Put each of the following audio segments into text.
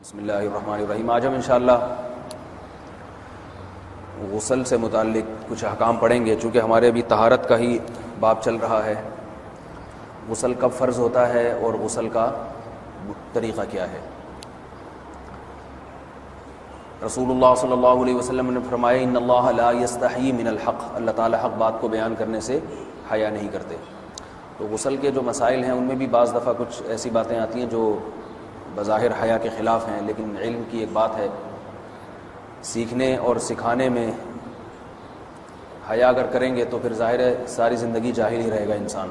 بسم اللہ الرحمن الرحیم. آج ہم انشاءاللہ غسل سے متعلق کچھ احکام پڑھیں گے، چونکہ ہمارے ابھی طہارت کا ہی باب چل رہا ہے. غسل کب فرض ہوتا ہے اور غسل کا طریقہ کیا ہے. رسول اللہ صلی اللہ علیہ وسلم نے فرمایا ان اللہ لا یستحیی من الحق، اللہ تعالیٰ حق بات کو بیان کرنے سے حیا نہیں کرتے. تو غسل کے جو مسائل ہیں ان میں بھی بعض دفعہ کچھ ایسی باتیں آتی ہیں جو بظاہر حیا کے خلاف ہیں، لیکن علم کی ایک بات ہے، سیکھنے اور سکھانے میں حیا اگر کریں گے تو پھر ظاہر ہے ساری زندگی جاہل ہی رہے گا انسان.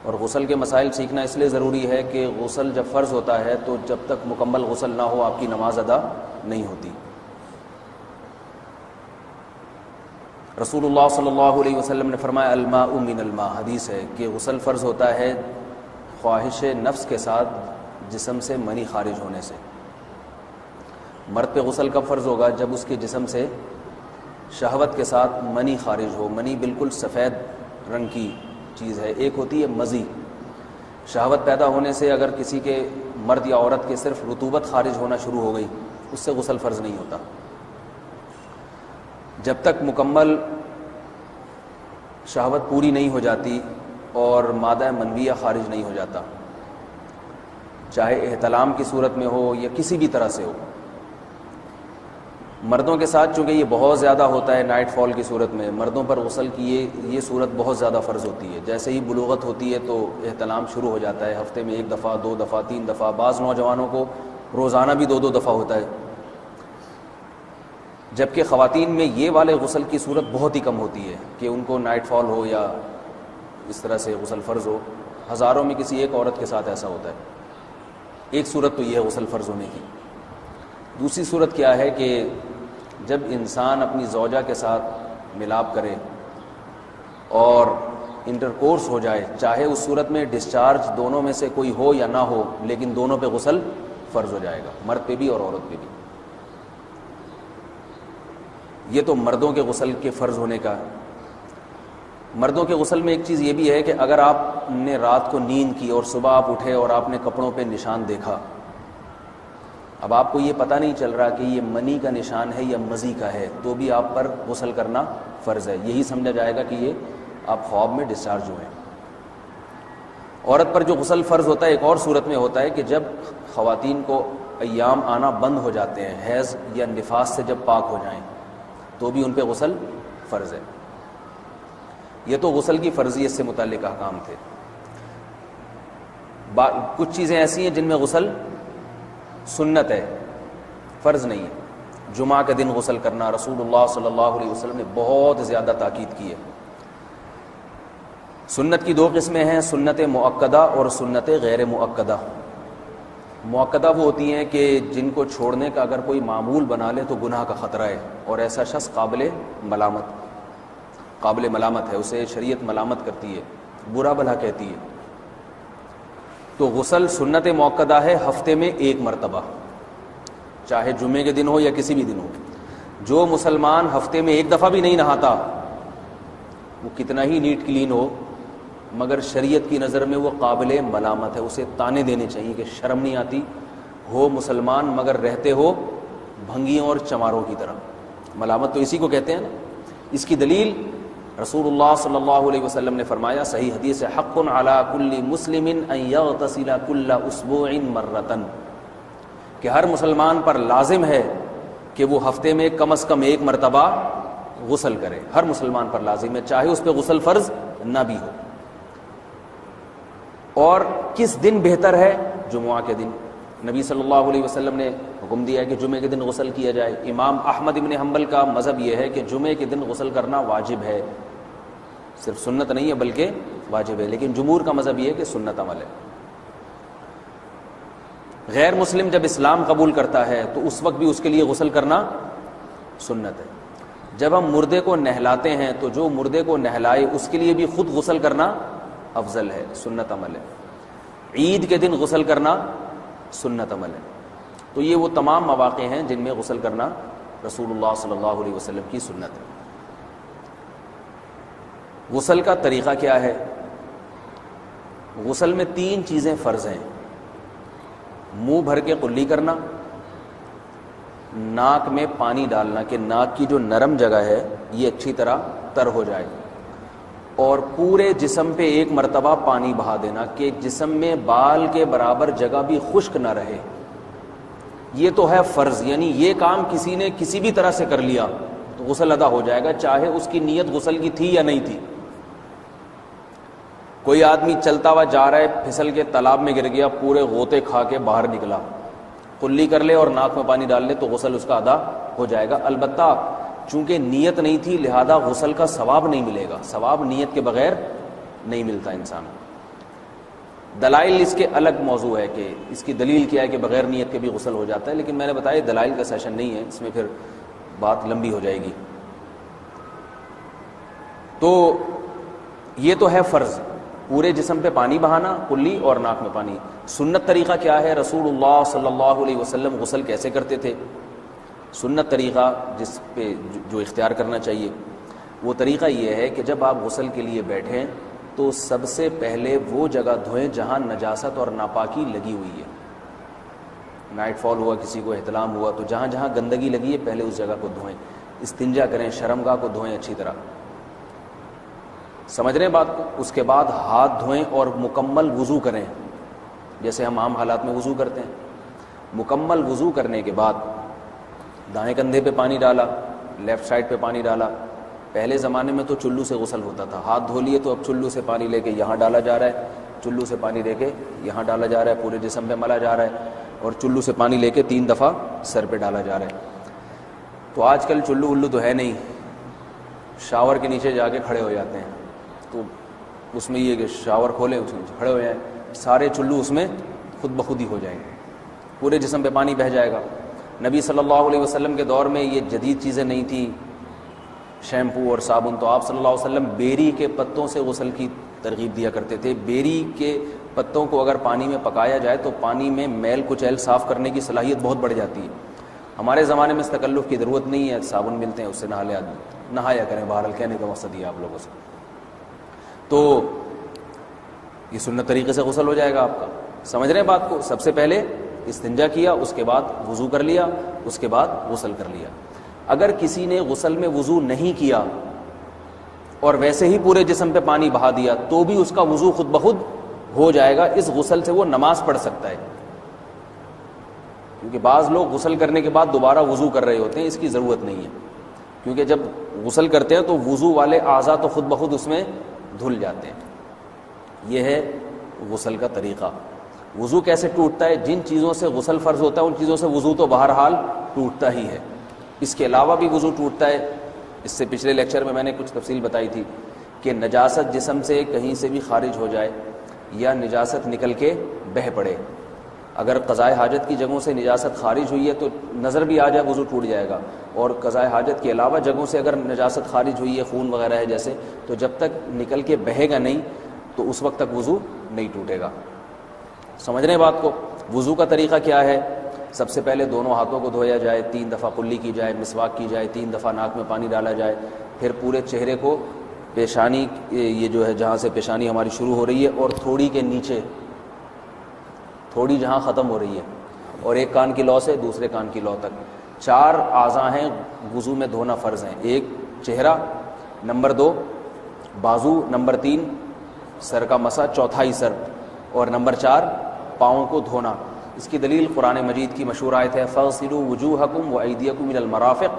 اور غسل کے مسائل سیکھنا اس لیے ضروری ہے کہ غسل جب فرض ہوتا ہے تو جب تک مکمل غسل نہ ہو آپ کی نماز ادا نہیں ہوتی. رسول اللہ صلی اللہ علیہ وسلم نے فرمایا الماء من الماء، حدیث ہے کہ غسل فرض ہوتا ہے خواہش نفس کے ساتھ جسم سے منی خارج ہونے سے. مرد پہ غسل کب فرض ہوگا؟ جب اس کے جسم سے شہوت کے ساتھ منی خارج ہو. منی بالکل سفید رنگ کی چیز ہے. ایک ہوتی ہے مزی، شہوت پیدا ہونے سے اگر کسی کے مرد یا عورت کے صرف رطوبت خارج ہونا شروع ہو گئی اس سے غسل فرض نہیں ہوتا. جب تک مکمل شہوت پوری نہیں ہو جاتی اور مادہ منویہ خارج نہیں ہو جاتا، چاہے احتلام کی صورت میں ہو یا کسی بھی طرح سے ہو. مردوں کے ساتھ چونکہ یہ بہت زیادہ ہوتا ہے نائٹ فال کی صورت میں، مردوں پر غسل کی یہ صورت بہت زیادہ فرض ہوتی ہے. جیسے ہی بلوغت ہوتی ہے تو احتلام شروع ہو جاتا ہے، ہفتے میں 1 دفعہ 2 دفعہ 3 دفعہ، بعض نوجوانوں کو روزانہ بھی 2 دفعہ ہوتا ہے. جبکہ خواتین میں یہ والے غسل کی صورت بہت ہی کم ہوتی ہے کہ ان کو نائٹ فال ہو یا اس طرح سے غسل فرض ہو. ہزاروں میں کسی ایک عورت کے ساتھ ایسا ہوتا ہے. ایک صورت تو یہ ہے غسل فرض ہونے کی. دوسری صورت کیا ہے کہ جب انسان اپنی زوجہ کے ساتھ ملاپ کرے اور انٹرکورس ہو جائے، چاہے اس صورت میں ڈسچارج دونوں میں سے کوئی ہو یا نہ ہو، لیکن دونوں پہ غسل فرض ہو جائے گا، مرد پہ بھی اور عورت پہ بھی. یہ تو مردوں کے غسل کے فرض ہونے کا. مردوں کے غسل میں ایک چیز یہ بھی ہے کہ اگر آپ نے رات کو نیند کی اور صبح آپ اٹھے اور آپ نے کپڑوں پہ نشان دیکھا، اب آپ کو یہ پتہ نہیں چل رہا کہ یہ منی کا نشان ہے یا مزی کا ہے، تو بھی آپ پر غسل کرنا فرض ہے. یہی سمجھا جائے گا کہ یہ آپ خواب میں ڈسچارج ہوئے. عورت پر جو غسل فرض ہوتا ہے ایک اور صورت میں ہوتا ہے کہ جب خواتین کو ایام آنا بند ہو جاتے ہیں، حیض یا نفاس سے جب پاک ہو جائیں تو بھی ان پہ غسل فرض ہے. یہ تو غسل کی فرضیت سے متعلق احکام تھے. کچھ چیزیں ایسی ہیں جن میں غسل سنت ہے، فرض نہیں ہے. جمعہ کے دن غسل کرنا رسول اللہ صلی اللہ علیہ وسلم نے بہت زیادہ تاکید کی ہے. سنت کی 2 قسمیں ہیں، سنت مؤکدہ اور سنت غیر مؤکدہ. مؤکدہ وہ ہوتی ہیں کہ جن کو چھوڑنے کا اگر کوئی معمول بنا لے تو گناہ کا خطرہ ہے اور ایسا شخص قابل ملامت ہے، اسے شریعت ملامت کرتی ہے، برا بھلا کہتی ہے. تو غسل سنت مؤکدہ ہے ہفتے میں 1 مرتبہ، چاہے جمعے کے دن ہو یا کسی بھی دن ہو. جو مسلمان ہفتے میں 1 دفعہ بھی نہیں نہاتا، وہ کتنا ہی نیٹ کلین ہو، مگر شریعت کی نظر میں وہ قابل ملامت ہے. اسے تانے دینے چاہیے کہ شرم نہیں آتی، ہو مسلمان مگر رہتے ہو بھنگیوں اور چماروں کی طرح. ملامت تو اسی کو کہتے ہیں نا. اس کی دلیل رسول اللہ صلی اللہ علیہ وسلم نے فرمایا، صحیح حدیث ہے، حق علی کل مسلم ان یغتسل کل اسبوع مرۃ، کہ ہر مسلمان پر لازم ہے کہ وہ ہفتے میں کم از کم 1 مرتبہ غسل کرے. ہر مسلمان پر لازم ہے، چاہے اس پہ غسل فرض نہ بھی ہو. اور کس دن بہتر ہے؟ جمعہ کے دن. نبی صلی اللہ علیہ وسلم نے حکم دیا ہے کہ جمعے کے دن غسل کیا جائے. امام احمد ابن حنبل کا مذہب یہ ہے کہ جمعے کے دن غسل کرنا واجب ہے، صرف سنت نہیں ہے بلکہ واجب ہے. لیکن جمہور کا مذہب یہ ہے کہ سنت عمل ہے. غیر مسلم جب اسلام قبول کرتا ہے تو اس وقت بھی اس کے لیے غسل کرنا سنت ہے. جب ہم مردے کو نہلاتے ہیں تو جو مردے کو نہلائے اس کے لیے بھی خود غسل کرنا افضل ہے، سنت عمل ہے. عید کے دن غسل کرنا سنت عمل ہے. تو یہ وہ تمام مواقع ہیں جن میں غسل کرنا رسول اللہ صلی اللہ علیہ وسلم کی سنت ہے. غسل کا طریقہ کیا ہے؟ غسل میں 3 چیزیں فرض ہیں. منہ بھر کے قلی کرنا، ناک میں پانی ڈالنا کہ ناک کی جو نرم جگہ ہے یہ اچھی طرح تر ہو جائے، اور پورے جسم پہ ایک مرتبہ پانی بہا دینا کہ جسم میں بال کے برابر جگہ بھی خشک نہ رہے. یہ تو ہے فرض، یعنی یہ کام کسی نے کسی بھی طرح سے کر لیا تو غسل ادا ہو جائے گا، چاہے اس کی نیت غسل کی تھی یا نہیں تھی. کوئی آدمی چلتا ہوا جا رہا ہے، پھسل کے تالاب میں گر گیا، پورے غوطے کھا کے باہر نکلا، کلی کر لے اور ناک میں پانی ڈال لے تو غسل اس کا ادا ہو جائے گا. البتہ چونکہ نیت نہیں تھی لہذا غسل کا ثواب نہیں ملے گا، ثواب نیت کے بغیر نہیں ملتا انسان. دلائل اس کے الگ موضوع ہے کہ اس کی دلیل کیا ہے کہ بغیر نیت کے بھی غسل ہو جاتا ہے، لیکن میں نے بتایا دلائل کا سیشن نہیں ہے، اس میں پھر بات لمبی ہو جائے گی. تو یہ تو ہے فرض، پورے جسم پہ پانی بہانا کلی اور ناک میں پانی. سنت طریقہ کیا ہے؟ رسول اللہ صلی اللہ علیہ وسلم غسل کیسے کرتے تھے؟ سنت طریقہ جس پہ جو اختیار کرنا چاہیے وہ طریقہ یہ ہے کہ جب آپ غسل کے لیے بیٹھیں تو سب سے پہلے وہ جگہ دھوئیں جہاں نجاست اور ناپاکی لگی ہوئی ہے. نائٹ فال ہوا، کسی کو احتلام ہوا، تو جہاں جہاں گندگی لگی ہے پہلے اس جگہ کو دھوئیں، استنجا کریں، شرمگاہ کو دھوئیں اچھی طرح. سمجھ رہے ہیں بات کو؟ اس کے بعد ہاتھ دھوئیں اور مکمل وضو کریں جیسے ہم عام حالات میں وضو کرتے ہیں. مکمل وضو کرنے کے بعد دائیں کندھے پہ پانی ڈالا، لیفٹ سائڈ پہ پانی ڈالا. پہلے زمانے میں تو چلو سے غسل ہوتا تھا، ہاتھ دھو لیے تو اب چلو سے پانی لے کے یہاں ڈالا جا رہا ہے، چلو سے پانی لے کے یہاں ڈالا جا رہا ہے، پورے جسم پہ ملا جا رہا ہے، اور چلو سے پانی لے کے 3 دفعہ سر پہ ڈالا جا رہا ہے. تو آج کل چلو ولو تو ہے نہیں، شاور کے نیچے جا کے کھڑے ہو جاتے ہیں، تو اس میں یہ کہ شاور کھولیں اس میں کھڑے ہو جائیں، سارے چلو اس میں خود بخود ہی ہو جائیں گے، پورے جسم پہ پانی بہہ جائے گا. نبی صلی اللہ علیہ وسلم کے دور میں یہ جدید چیزیں نہیں تھیں، شیمپو اور صابن، تو آپ صلی اللہ علیہ وسلم بیری کے پتوں سے غسل کی ترغیب دیا کرتے تھے. بیری کے پتوں کو اگر پانی میں پکایا جائے تو پانی میں میل کچیل صاف کرنے کی صلاحیت بہت بڑھ جاتی ہے. ہمارے زمانے میں اس تکلف کی ضرورت نہیں ہے، صابن ملتے ہیں اس سے نہا لے آدمی، نہایا کریں. بہرحال کہنے کا مقصد یہ آپ لوگوں سے، تو یہ سنت طریقے سے غسل ہو جائے گا آپ کا. سمجھ رہے ہیں بات کو؟ سب سے پہلے استنجا کیا، اس کے بعد وضو کر لیا، اس کے بعد غسل کر لیا. اگر کسی نے غسل میں وضو نہیں کیا اور ویسے ہی پورے جسم پہ پانی بہا دیا تو بھی اس کا وضو خود بخود ہو جائے گا. اس غسل سے وہ نماز پڑھ سکتا ہے، کیونکہ بعض لوگ غسل کرنے کے بعد دوبارہ وضو کر رہے ہوتے ہیں، اس کی ضرورت نہیں ہے، کیونکہ جب غسل کرتے ہیں تو وضو والے اعضاء تو خود بخود اس میں دھل جاتے ہیں. یہ ہے غسل کا طریقہ. وضو کیسے ٹوٹتا ہے؟ جن چیزوں سے غسل فرض ہوتا ہے ان چیزوں سے وضو تو بہرحال ٹوٹتا ہی ہے. اس کے علاوہ بھی وضو ٹوٹتا ہے. اس سے پچھلے لیکچر میں نے کچھ تفصیل بتائی تھی کہ نجاست جسم سے کہیں سے بھی خارج ہو جائے یا نجاست نکل کے بہہ پڑے، اگر قضائے حاجت کی جگہوں سے نجاست خارج ہوئی ہے تو نظر بھی آ جائے وضو ٹوٹ جائے گا، اور قضائے حاجت کے علاوہ جگہوں سے اگر نجاست خارج ہوئی ہے، خون وغیرہ ہے جیسے، تو جب تک نکل کے بہے گا نہیں تو اس وقت تک وضو نہیں ٹوٹے گا. سمجھ رہے ہیں بات کو؟ وضو کا طریقہ کیا ہے؟ سب سے پہلے دونوں ہاتھوں کو دھویا جائے، 3 دفعہ کلی کی جائے، مسواک کی جائے، 3 دفعہ ناک میں پانی ڈالا جائے، پھر پورے چہرے کو، پیشانی یہ جو ہے جہاں سے پیشانی ہماری شروع ہو رہی ہے اور تھوڑی کے نیچے، تھوڑی جہاں ختم ہو رہی ہے، اور ایک کان کی لو سے دوسرے کان کی لو تک 4 اعضاء ہیں وضو میں دھونا فرض ہیں. 1 چہرہ، نمبر 2 بازو، نمبر 3 سر کا مسا، چوتھائی سر، اور نمبر 4 پاؤں کو دھونا. اس کی دلیل قرآن مجید کی مشہور آیت ہے فَاغْسِلُوا وُجُوهَكُمْ وَأَيْدِيَكُمْ إِلَى الْمَرَافِقِ.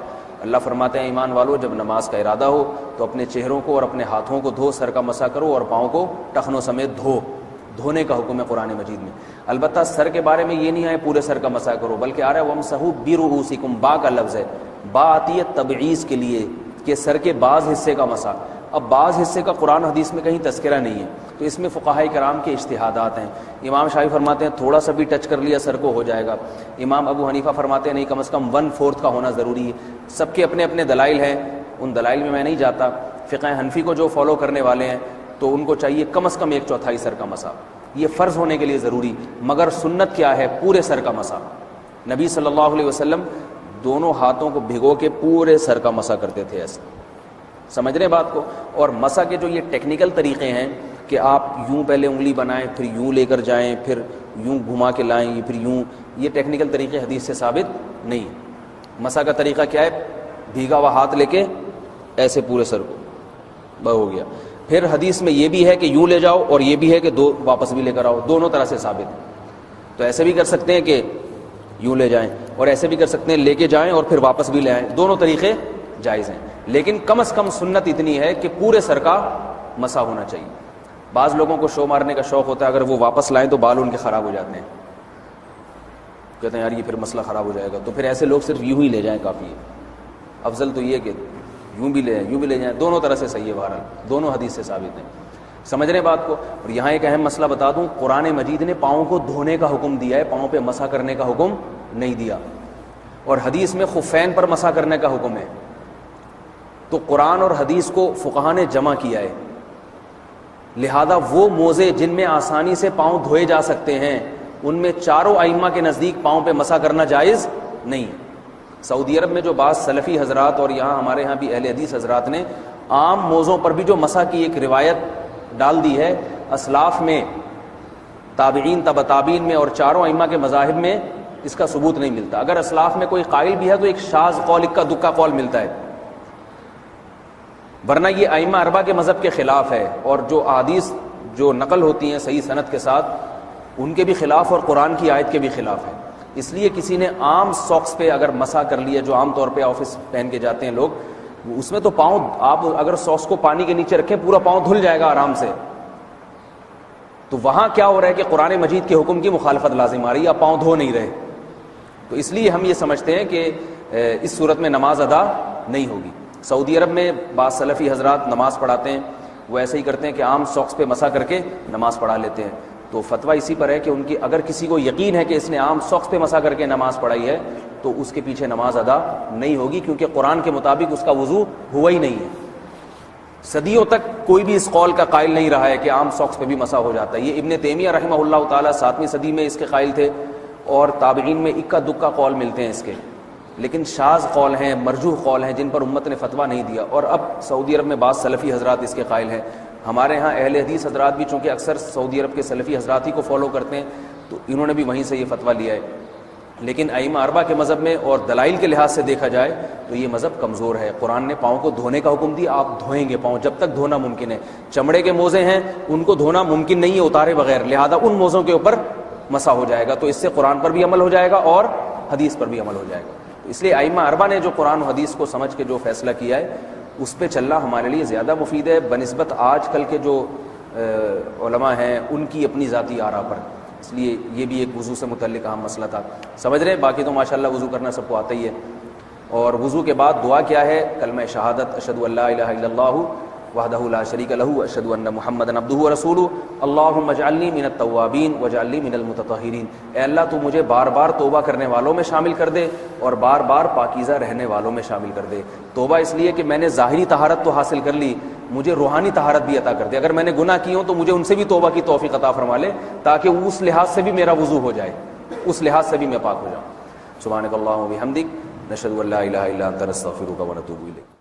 اللہ فرماتے ہیں ایمان والو جب نماز کا ارادہ ہو تو اپنے چہروں کو اور اپنے ہاتھوں کو دھو، سر کا مسا کرو اور پاؤں کو ٹخنوں سمیت دھو. دھونے کا حکم ہے قرآن مجید میں. البتہ سر کے بارے میں یہ نہیں آئے پورے سر کا مسا کرو، بلکہ آ رہا ہے وَامْسَحُوا بِرُؤُوسِكُمْ. با کا لفظ ہے، با آتی ہے تبعیض کے لیے کہ سر کے بعض حصے کا مسا. اب بعض حصے کا قرآن حدیث میں کہیں تذکرہ نہیں ہے، تو اس میں فقہاء کرام کے اجتہادات ہیں. امام شافعی فرماتے ہیں تھوڑا سا بھی ٹچ کر لیا سر کو ہو جائے گا. امام ابو حنیفہ فرماتے ہیں نہیں، کم از کم 1/4 کا ہونا ضروری ہے. سب کے اپنے اپنے دلائل ہیں، ان دلائل میں میں نہیں جاتا. فقہ حنفی کو جو فالو کرنے والے ہیں تو ان کو چاہیے کم از کم 1/4 سر کا مسا، یہ فرض ہونے کے لیے ضروری. مگر سنت کیا ہے؟ پورے سر کا مسا. نبی صلی اللہ علیہ وسلم دونوں ہاتھوں کو بھگو کے پورے سر کا مسا کرتے تھے ایسے. سمجھ رہے ہیں بات کو؟ اور مسا کے جو یہ ٹیکنیکل طریقے ہیں کہ آپ یوں پہلے انگلی بنائیں، پھر یوں لے کر جائیں، پھر یوں گھما کے لائیں، پھر یوں، یہ ٹیکنیکل طریقے حدیث سے ثابت نہیں. مسح کا طریقہ کیا ہے؟ بھیگا ہوا ہاتھ لے کے ایسے پورے سر کو ہو گیا. پھر حدیث میں یہ بھی ہے کہ یوں لے جاؤ اور یہ بھی ہے کہ دو واپس بھی لے کر آؤ, دونوں طرح سے ثابت ہے. تو ایسے بھی کر سکتے ہیں کہ یوں لے جائیں, اور ایسے بھی کر سکتے ہیں لے کے جائیں اور پھر واپس بھی لے آئیں, دونوں طریقے جائز ہیں. لیکن کم از کم سنت اتنی ہے کہ پورے سر کا مسح ہونا چاہیے. بعض لوگوں کو شو مارنے کا شوق ہوتا ہے, اگر وہ واپس لائیں تو بال ان کے خراب ہو جاتے ہیں, کہتے ہیں یار یہ پھر مسئلہ خراب ہو جائے گا. تو پھر ایسے لوگ صرف یوں ہی لے جائیں کافی ہے. افضل تو یہ کہ یوں بھی لے جائیں یوں بھی لے جائیں, دونوں طرح سے صحیح ہے. بہرحال دونوں حدیث سے ثابت ہیں. سمجھ رہے ہیں بات کو. اور یہاں ایک اہم مسئلہ بتا دوں, قرآن مجید نے پاؤں کو دھونے کا حکم دیا ہے, پاؤں پہ مسح کرنے کا حکم نہیں دیا. اور حدیث میں خفین پر مسح کرنے کا حکم ہے. تو قرآن اور حدیث کو فقہاء نے جمع کیا ہے. لہذا وہ موزے جن میں آسانی سے پاؤں دھوئے جا سکتے ہیں, ان میں چاروں ائمہ کے نزدیک پاؤں پہ مسح کرنا جائز نہیں. سعودی عرب میں جو بعض سلفی حضرات اور یہاں ہمارے ہاں بھی اہل حدیث حضرات نے عام موزوں پر بھی جو مسح کی ایک روایت ڈال دی ہے, اسلاف میں, تابعین, تبع تابعین میں اور چاروں ائمہ کے مذاہب میں اس کا ثبوت نہیں ملتا. اگر اسلاف میں کوئی قائل بھی ہے تو ایک شاذ قول, اکا دکا قول ملتا ہے, ورنہ یہ ائمہ اربعہ کے مذہب کے خلاف ہے. اور جو احادیث جو نقل ہوتی ہیں صحیح سند کے ساتھ, ان کے بھی خلاف اور قرآن کی آیت کے بھی خلاف ہے. اس لیے کسی نے عام ساکس پہ اگر مسح کر لیا, جو عام طور پہ آفس پہن کے جاتے ہیں لوگ, اس میں تو پاؤں, آپ اگر ساکس کو پانی کے نیچے رکھیں پورا پاؤں دھل جائے گا آرام سے. تو وہاں کیا ہو رہا ہے کہ قرآن مجید کے حکم کی مخالفت لازم آ رہی ہے, آپ پاؤں دھو نہیں رہے. تو اس لیے ہم یہ سمجھتے ہیں کہ اس صورت میں نماز ادا نہیں ہوگی. سعودی عرب میں بعض سلفی حضرات نماز پڑھاتے ہیں, وہ ایسے ہی کرتے ہیں کہ عام ساکس پہ مسح کر کے نماز پڑھا لیتے ہیں. تو فتویٰ اسی پر ہے کہ ان کی اگر کسی کو یقین ہے کہ اس نے عام ساکس پہ مسح کر کے نماز پڑھائی ہے تو اس کے پیچھے نماز ادا نہیں ہوگی, کیونکہ قرآن کے مطابق اس کا وضو ہوا ہی نہیں ہے. صدیوں تک کوئی بھی اس قول کا قائل نہیں رہا ہے کہ عام ساکس پہ بھی مسح ہو جاتا ہے. یہ ابن تیمیہ رحمہ اللہ تعالیٰ 7ویں صدی میں اس کے قائل تھے, اور تابعین میں اکا دکا قول ملتے ہیں اس کے, لیکن شاذ قول ہیں, مرجوح قول ہیں, جن پر امت نے فتویٰ نہیں دیا. اور اب سعودی عرب میں بعض سلفی حضرات اس کے قائل ہیں. ہمارے ہاں اہل حدیث حضرات بھی چونکہ اکثر سعودی عرب کے سلفی حضرات ہی کو فالو کرتے ہیں, تو انہوں نے بھی وہیں سے یہ فتویٰ لیا ہے. لیکن ائمہ اربعہ کے مذہب میں اور دلائل کے لحاظ سے دیکھا جائے تو یہ مذہب کمزور ہے. قرآن نے پاؤں کو دھونے کا حکم دیا, آپ دھوئیں گے پاؤں جب تک دھونا ممکن ہے. چمڑے کے موزے ہیں ان کو دھونا ممکن نہیں ہے اتارے بغیر, لہذا ان موزوں کے اوپر مسح ہو جائے گا. تو اس سے قرآن پر بھی عمل ہو جائے گا اور حدیث پر بھی عمل ہو جائے گا. اس لیے ائمہ اربعہ نے جو قرآن و حدیث کو سمجھ کے جو فیصلہ کیا ہے اس پہ چلنا ہمارے لیے زیادہ مفید ہے بنسبت آج کل کے جو علماء ہیں ان کی اپنی ذاتی آراء پر. اس لیے یہ بھی ایک وضو سے متعلق اہم مسئلہ تھا. سمجھ رہے ہیں؟ باقی تو ماشاءاللہ وضو کرنا سب کو آتا ہی ہے. اور وضو کے بعد دعا کیا ہے؟ کلمہ شہادت, اشہد ان لا الہ الا اللہ وحدہ لا شریک لہ اشہد ان محمدا عبدہ ورسولہ اللہم اجعلنی من التوابین واجعلنی من المتطہرین. اے اللہ تو مجھے بار بار توبہ کرنے والوں میں شامل کر دے اور بار بار پاکیزہ رہنے والوں میں شامل کر دے. توبہ اس لیے کہ میں نے ظاہری طہارت تو حاصل کر لی, مجھے روحانی طہارت بھی عطا کر دے. اگر میں نے گناہ کی ہوں تو مجھے ان سے بھی توبہ کی توفیق عطا فرما لے, تاکہ اس لحاظ سے بھی میرا وضو ہو جائے, اس لحاظ سے بھی میں پاک ہو جاؤں. سبحانک اللہم و بحمدک, نشہد ان لا الہ الا انت نستغفرک و نتوب الیک.